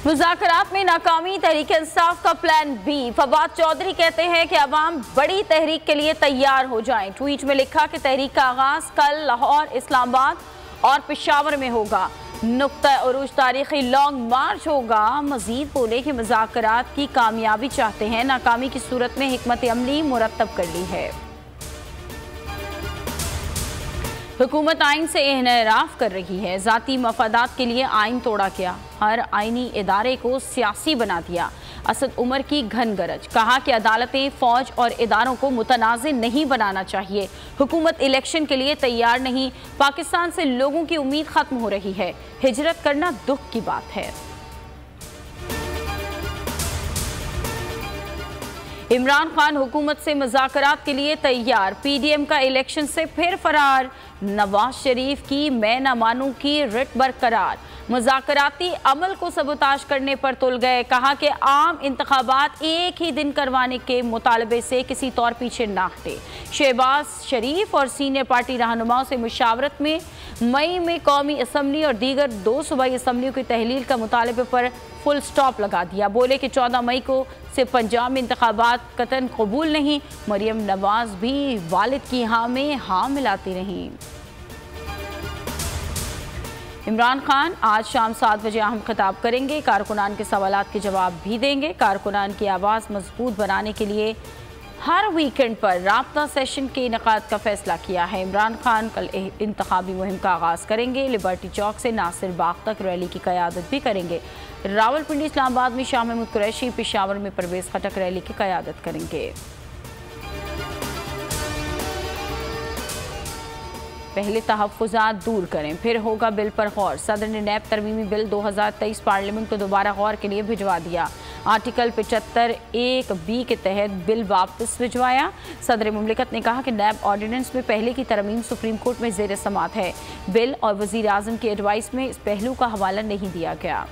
मुज़ाकरात में नाकामी, तहरीक इंसाफ का प्लान बी। फवाद चौधरी कहते हैं कि अवाम बड़ी तहरीक के लिए तैयार हो जाएं। ट्वीट में लिखा कि तहरीक का आगाज कल लाहौर, इस्लामाबाद और पेशावर में होगा। नुक्ता उरूज तारीखी लॉन्ग मार्च होगा। मजीद बोले कि मुज़ाकरात की कामयाबी चाहते हैं, नाकामी की सूरत में हिकमत अमली मुरतब कर ली है। हुकूमत आइन से इनहराफ कर रही है, ज़ाती मफादात के लिए आइन तोड़ा गया, हर आइनी इदारे को सियासी बना दिया। असद उमर की घन गरज, कहा कि अदालतें, फौज और इदारों को मुतनाज़िर नहीं बनाना चाहिए। हुकूमत इलेक्शन के लिए तैयार नहीं, पाकिस्तान से लोगों की उम्मीद खत्म हो रही है, हिजरत करना दुख की बात है। इमरान खान हुकूमत से मुज़ाकरात के लिए तैयार, पीडीएम का इलेक्शन से फिर फरार। नवाज शरीफ की मैं न मानूं की रिट बरकरार, मुज़ाकराती अमल को सबूताज करने पर तुल गए। कहा कि आम इंतखाबात एक ही दिन करवाने के मुतालबे से किसी तौर पीछे ना हटे। शहबाज शरीफ और सीनियर पार्टी रहनुमाओं से मुशावरत में मई में कौमी असम्बली और दीगर 2 सूबाई असम्बलियों की तहलील का मुतालबे पर फुल स्टॉप लगा दिया। बोले कि 14 मई को से पंजाब में इंतखाबात कतन कबूल नहीं। मरियम नवाज भी वालिद की हाँ में हाँ मिलाती रहीं। इमरान खान आज शाम 7 बजे अहम खिताब करेंगे, कारकुनान के सवालात के जवाब भी देंगे। कारकुनान की आवाज़ मजबूत बनाने के लिए हर वीकेंड पर राब्ता सेशन के इनेकाद का फैसला किया है। इमरान खान कल इंतखाबी मुहिम का आगाज़ करेंगे। लिबर्टी चौक से नासिर बाग तक रैली की क़यादत भी करेंगे। रावलपिंडी, इस्लामाबाद में शाह महमूद कुरैशी, पेशावर में परवेज़ खटक रैली की क़यादत करेंगे। पहले तहफ़्फ़ुज़ात दूर करें, फिर होगा बिल पर गौर। सदर ने नैब तरमीमी बिल 2023 पार्लियामेंट को दोबारा गौर के लिए भिजवा दिया। आर्टिकल 75(1)(b) के तहत बिल वापस भिजवाया। सदर मुमलिकत ने कहा कि नैब ऑर्डिनेंस में पहले की तरमीम सुप्रीम कोर्ट में ज़ेर समात है। बिल और वज़ीर आज़म की एडवाइस में इस पहलू का हवाला नहीं दिया गया।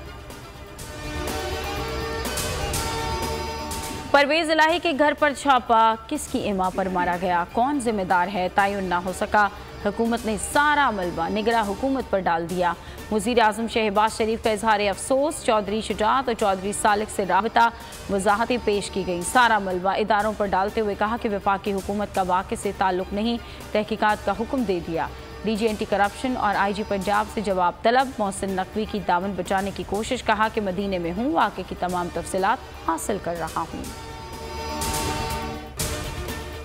परवेज़ इलाही के घर पर छापा, किसकी इमा पर मारा गया, कौन जिम्मेदार है, तयन ना हो सका। हुकूमत ने सारा मलबा निगरां हुकूमत पर डाल दिया। वज़ीर आज़म शहबाज शरीफ का इजहार अफसोस, चौधरी शुजात और चौधरी सालिक से राबता वजाहतें पेश की गई। सारा मलबा इदारों पर डालते हुए कहा कि वफाकी हुकूमत का वाक़े से ताल्लुक़ नहीं, तहकीकात का हुक्म दे दिया। डीजी एंटी करप्शन और IG पंजाब से जवाब तलब। मोहसिन नकवी की दामन बचाने की कोशिश, कहा कि मदीने में हूँ, वाक़े की तमाम तफसीलात हासिल कर रहा हूँ।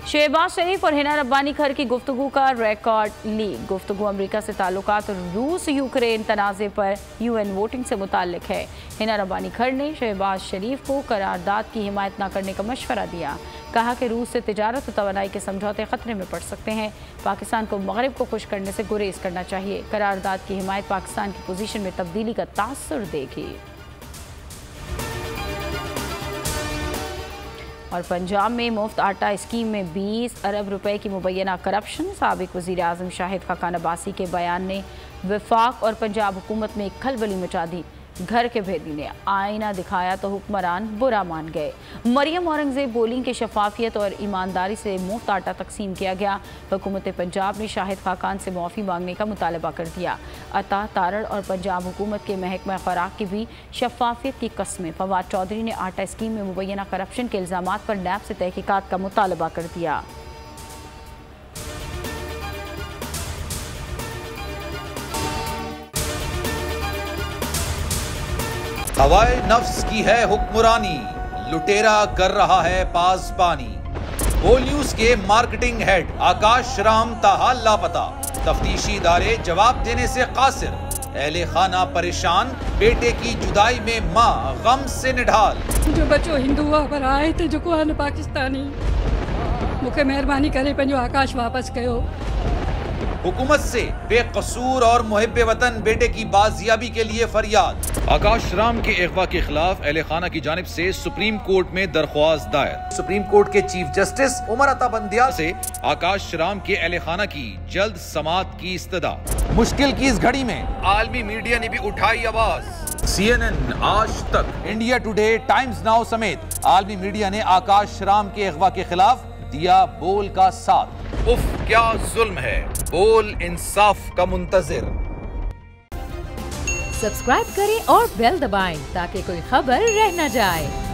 शहबाज शरीफ और हिना रब्बानी खर की गुफ्तगू का रिकॉर्ड लीक। गुफ्तगू अमरीका से ताल्लुकात और रूस यूक्रेन तनाज़े पर UN वोटिंग से मुताल्लिक है। हिना रब्बानी खर ने शहबाज शरीफ को करारदाद की हिमायत न करने का मशवरा दिया। कहा कि रूस से तिजारत और तवानाई के समझौते खतरे में पड़ सकते हैं। पाकिस्तान को मगरिब को खुश करने से गुरेज करना चाहिए। करारदाद की हिमायत पाकिस्तान की पोजीशन में तब्दीली का तासुर देगी। और पंजाब में मुफ्त आटा स्कीम में 20 अरब रुपए की मुबैना करप्शन। साबिक वज़ीर आज़म शाहिद खाकान अब्बासी के बयान ने वफाक और पंजाब हुकूमत में खलबली मचा दी। घर के भेदी ने आईना दिखाया तो हुक्मरान बुरा मान गए। मरियम औरंगज़ेब बोली कि शफाफियत और ईमानदारी से मुफ्त आटा तकसीम किया गया। हुकूमत पंजाब ने शाहिद खाकान से मुआफ़ी मांगने का मुतालबा कर दिया। अता तारड़ और पंजाब हुकूमत के महकमा खुराक की भी शफाफियत की कस्में। फवाद चौधरी ने आटा स्कीम में मुबैना करप्शन के इल्ज़ामात पर नैब से तहकीकात का मुतालबा कर दिया। हवाए नफ्स की है हुक्मरानी, लुटेरा कर रहा है पासबानी। बोल न्यूज के मार्केटिंग हेड आकाश राम ताहाल लापता, तफ्तीशी इदारे जवाब देने से कासिर। अहले खाना परेशान, बेटे की जुदाई में माँ गम से निढाल। जो बच्चो हिंदू पर आए थे जो को पाकिस्तानी, मुझे मेहरबानी करे पंजो आकाश वापस कयो। हुकूमत से बेकसूर और मुहिब्बे वतन बेटे की बाजियाबी के लिए फरियाद। आकाश राम के अगवा के खिलाफ अहले खाना की जानिब से सुप्रीम कोर्ट में दरख्वास्त दायर। सुप्रीम कोर्ट के चीफ जस्टिस उमर अता बंदियाल से आकाश राम के अहले खाना की जल्द समाअत की इस्तदा। मुश्किल की इस घड़ी में आलमी मीडिया ने भी उठाई आवाज। CNN, आज तक, इंडिया टुडे, टाइम्स नाउ समेत आलमी मीडिया ने आकाश राम के अगवा के खिलाफ दिया बोल का साथ। उफ क्या जुल्म है, बोल इंसाफ का मुंतजिर। सब्सक्राइब करें और बेल दबाएं ताकि कोई खबर रह न जाए।